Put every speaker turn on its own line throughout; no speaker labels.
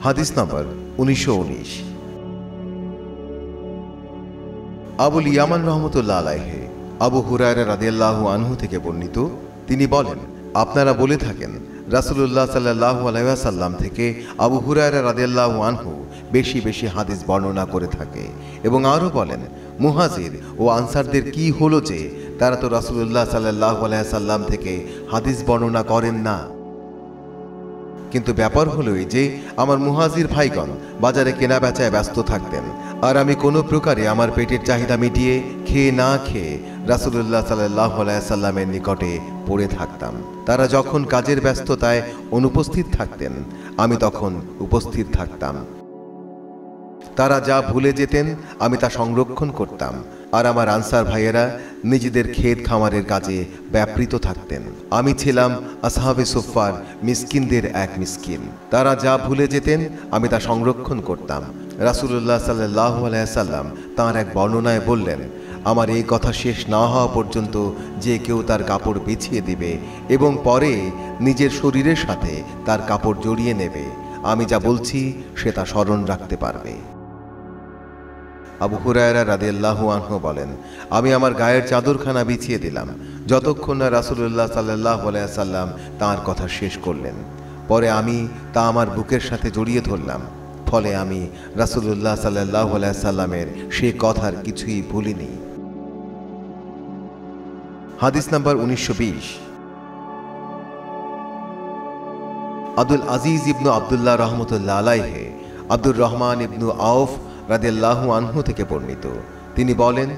হাদিস নাম্বার 1919। আবুল ইয়ামান রহমতুল্লাহ আলাইহি আবু হুরায়রা রাদিয়াল্লাহু আনহু থেকে বর্ণিত, তিনি বলেন, আপনারা বলে থাকেন রাসূলুল্লাহ সাল্লাল্লাহু আলাইহি ওয়াসাল্লাম থেকে আবু হুরায়রা রাদিয়াল্লাহু আনহু বেশি বেশি হাদিস বর্ণনা করে থাকে এবং আরও বলেন, মুহাজির ও আনসারদের কি হলো যে তারা তো রাসূলুল্লাহ সাল্লাল্লাহু আলাইহি ওয়াসাল্লাম থেকে হাদিস বর্ণনা করেন না। কিন্তু ব্যাপার হলো এই যে আমার মুহাজির ভাইগণ বাজারে কেনা বেচায় ব্যস্ত থাকতেন, আর আমি কোনো প্রকারে আমার পেটের চাহিদা মিটিয়ে খেয়ে না খেয়ে রাসূলুল্লাহ সাল্লাল্লাহু আলাইহি ওয়াসাল্লামের নিকটে পড়ে থাকতাম। তারা যখন কাজের ব্যস্ততায় অনুপস্থিত থাকতেন, আমি তখন উপস্থিত থাকতাম। তারা যা ভুলে যেতেন আমি তা সংরক্ষণ করতাম, আর আমার আনসার ভাইয়েরা নিজেদের ক্ষেত খামারের কাজে ব্যাপৃত থাকতেন। আমি ছিলাম আসহাবে সুফফার মিসকিনদের এক মিসকিন। তারা যা ভুলে যেতেন আমি তা সংরক্ষণ করতাম। রাসূলুল্লাহ সাল্লাল্লাহু আলাইহি ওয়াসাল্লাম তাঁর এক বর্ণনায় বললেন, আমার এই কথা শেষ না হওয়া পর্যন্ত যে কেউ তার কাপড় বিছিয়ে দিবে এবং পরে নিজের শরীরের সাথে তার কাপড় জড়িয়ে নেবে, আমি যা বলছি সে তা স্মরণ রাখতে পারবে। আবু হুরায়রা রাদিয়াল্লাহু আনহু বলেন, আমি আমার গায়ের চাদরখানা বিছিয়ে দিলাম যতক্ষণ না রাসূলুল্লাহ সাল্লাল্লাহু আলাইহি ওয়াসাল্লাম তাঁর কথা শেষ করলেন। পরে আমি তা আমার বুকের সাথে জড়িয়ে ধরলাম। ফলে আমি রাসূলুল্লাহ সাল্লাল্লাহু আলাইহি ওয়াসাল্লামের সেই কথার কিছুই ভুলিনি। হাদিস নাম্বার 1920। আব্দুল আজিজ ইবনু আব্দুল্লাহ রহমতুল্লাহ আলাইহি আব্দুর রহমান ইবনু আউফ রাদিয়াল্লাহু আনহু থেকে বর্ণিত, তিনি বলেন,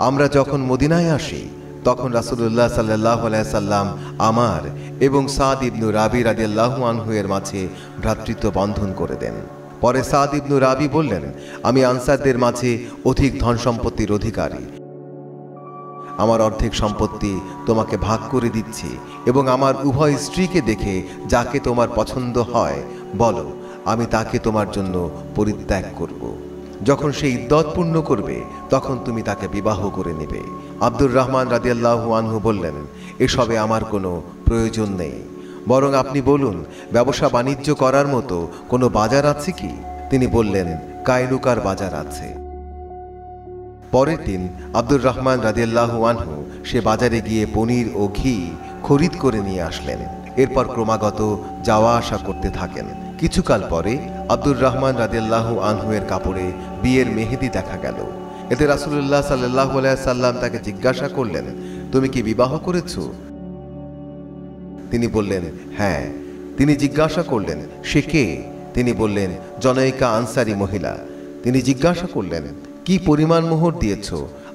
আমরা যখন মদিনায় আসি তখন রাসূলুল্লাহ সাল্লাল্লাহু আলাইহি ওয়াসাল্লাম আমার এবং সাদ ইবনু রাবি রাদিয়াল্লাহু আনহু এর মাঝে ভ্রাতৃত্ব বন্ধন করে দেন। পরে সাদ ইবনু রাবি বললেন, আমি আনসারদের মাঝে অধিক ধন সম্পত্তির অধিকারী, আমার অর্ধেক সম্পত্তি তোমাকে ভাগ করে দিচ্ছি এবং আমার উভয় স্ত্রীকে দেখে যাকে তোমার পছন্দ হয় বলো, আমি তাকে তোমার জন্য পরিত্যাগ করব। যখন সে ইদ্দত পূর্ণ করবে তখন তুমি তাকে বিবাহ করে নেবে। আব্দুর রহমান রাদিয়াল্লাহু আনহু বললেন, এসবে আমার কোনো প্রয়োজন নেই, বরং আপনি বলুন ব্যবসা বাণিজ্য করার মতো কোনো বাজার আছে কি? তিনি বললেন, কায়নুকার বাজার আছে। পরের দিন আব্দুর রহমান রাদিয়াল্লাহু আনহু সে বাজারে গিয়ে পনির ও ঘি খরিদ করে নিয়ে আসলেন। এরপর ক্রমাগত যাওয়া আসা করতে থাকেন। কিছুকাল পরে আব্দুর রহমান রাদিয়াল্লাহু আনহু এর কাপড়ে বিয়ের মেহেদি দেখা গেল। এতে রাসূলুল্লাহ সাল্লাল্লাহু আলাইহি ওয়াসাল্লাম তাকে জিজ্ঞাসা করলেন, তুমি কি বিবাহ করেছো? তিনি বললেন, হ্যাঁ। তিনি জিজ্ঞাসা করলেন, সে কে? তিনি বললেন, জনৈকা আনসারী মহিলা। তিনি জিজ্ঞাসা করলেন, কি পরিমাণ মোহর দিয়েছ?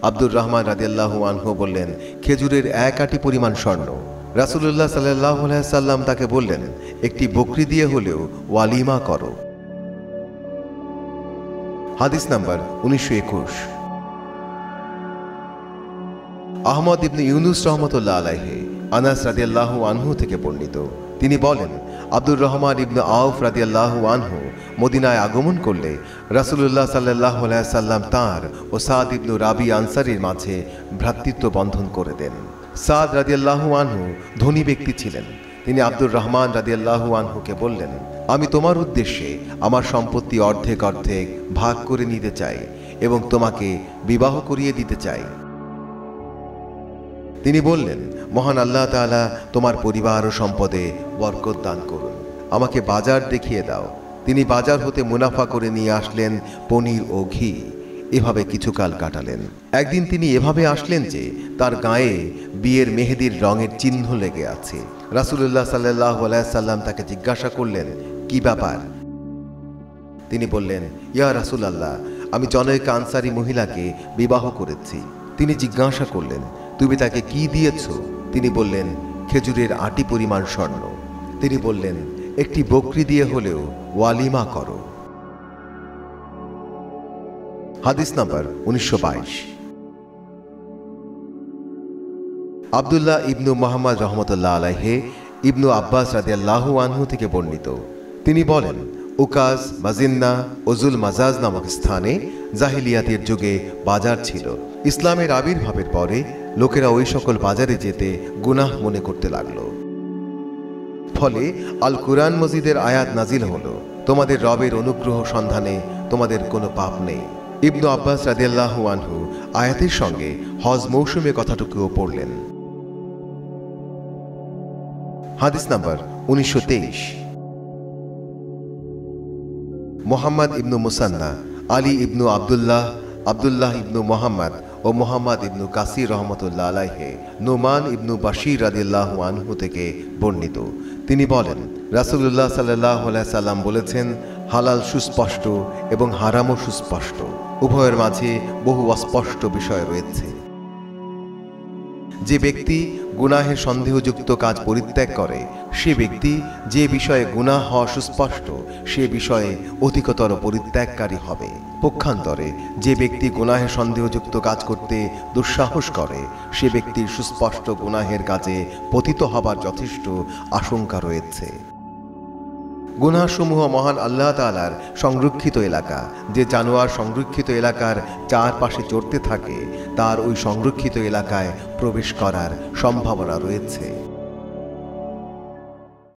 আব্দুর রহমান রাদিয়াল্লাহু আনহু বললেন, খেজুরের 1 আটি পরিমাণ স্বর্ণ। রাসূলুল্লাহ সাল্লাল্লাহু আলাইহি ওয়াসাল্লাম তাকে বললেন, একটি বকরি দিয়ে হলেও ওয়ালিমা করো। হাদিস নাম্বার 1921। আহমদ ইবনে ইউনুস রহমতুল্লাহ আলাইহি আনাস রাদিয়াল্লাহু আনহু থেকে বর্ণিত, তিনি বলেন, আব্দুর রহমান ইবনে আউফ রাদিয়াল্লাহু আনহু মদিনায় আগমন করলে রাসূলুল্লাহ সাল্লাল্লাহু আলাইহি ওয়াসাল্লাম তাঁর ও সাদ ইবনু রাবি আনসারীর মাঝে ভ্রাতৃত্ব বন্ধন করে দেন। সাদ রাদিয়াল্লাহু আনহু ধনী ব্যক্তি ছিলেন। তিনি আব্দুর রহমান রাদিয়াল্লাহু আনহুকে বললেন, আমি তোমার উদ্দেশ্যে আমার সম্পত্তি অর্ধেক অর্ধেক ভাগ করে নিতে চাই এবং তোমাকে বিবাহ করিয়ে দিতে চাই। তিনি বললেন, মহান আল্লাহ তাআলা তোমার পরিবার ও সম্পদে বরকত দান করুন, আমাকে বাজার দেখিয়ে দাও। তিনি বাজার হতে মুনাফা করে নিয়ে আসলেন পনির ও ঘি। এভাবে কিছুকাল কাটালেন। একদিন তিনি এভাবে আসলেন যে তার গায়ে বিয়ের মেহেদির রঙের চিহ্ন লেগে আছে। রাসূলুল্লাহ সাল্লাল্লাহু আলাইহি ওয়াসাল্লাম তাকে জিজ্ঞাসা করলেন, কি ব্যাপার? তিনি বললেন, ইয়া রাসূলুল্লাহ, আমি জনৈকা আনসারী মহিলাকে বিবাহ করেছি। তিনি জিজ্ঞাসা করলেন, তুমি তাকে কি দিয়েছ? তিনি বললেন, খেজুরের 8 আটি পরিমাণ স্বর্ণ। তিনি বললেন, একটি বকরি দিয়ে হলেও ওয়ালিমা করো। হাদিস নাম্বার 1922। আব্দুল্লাহ ইবনু মুহাম্মদ রহমতুল্লাহ আলাইহি ইবনু আব্বাস রাদিয়াল্লাহু আনহু থেকে বর্ণিত, তিনি বলেন, উকাজ, মাজিন্না ও জুল মাজাজ নামক স্থানে জাহিলিয়াতের যুগে বাজার ছিল। ইসলামের আবির্ভাবের পরে লোকেরা ওই সকল বাজারে যেতে গুনাহ মনে করতে লাগলো। ফলে আল কুরআন মজিদের আয়াত নাজিল হলো, তোমাদের রবের অনুগ্রহ সন্ধানে তোমাদের কোনো পাপ নেই। ইবনু আব্বাস রাদিয়াল্লাহু আনহু আয়াতের সঙ্গে হজ মৌসুমে কথাটুকুও পড়লেন। হাদিস নাম্বার 1923। মোহাম্মদ ইবনু মুসান্না, আলী ইবনু আবদুল্লাহ, আবদুল্লাহ ইবনু মোহাম্মদ ও মোহাম্মদ ইবনু কাসির রহমতুল্লাহ আলাইহে নোমান ইবনু বাশির রাদিয়াল্লাহু আনহু থেকে বর্ণিত। তিনি বলেন, রাসূলুল্লাহ সাল্লাল্লাহু আলাইহি সাল্লাম বলেছেন, হালাল সুস্পষ্ট এবং হারামও সুস্পষ্ট, উভয়ের মাঝে বহু অস্পষ্ট বিষয় রয়েছে। যে ব্যক্তি গুনাহের সন্দেহযুক্ত কাজ পরিত্যাগ করে, সে ব্যক্তি যে বিষয়ে গুনাহ হওয়া সুস্পষ্ট সে বিষয়ে অধিকতর পরিত্যাগকারী হবে। পক্ষান্তরে যে ব্যক্তি গুনাহের সন্দেহযুক্ত কাজ করতে দুঃসাহস করে, সে ব্যক্তির সুস্পষ্ট গুনাহের কাজে পতিত হবার যথেষ্ট আশঙ্কা রয়েছে। গুনাহসমূহ মহান আল্লাহ তাআলার সংরক্ষিত এলাকা। যে জানোয়ার সংরক্ষিত এলাকার চারপাশে চড়তে থাকে, তার ওই সংরক্ষিত এলাকায় প্রবেশ করার সম্ভাবনা রয়েছে।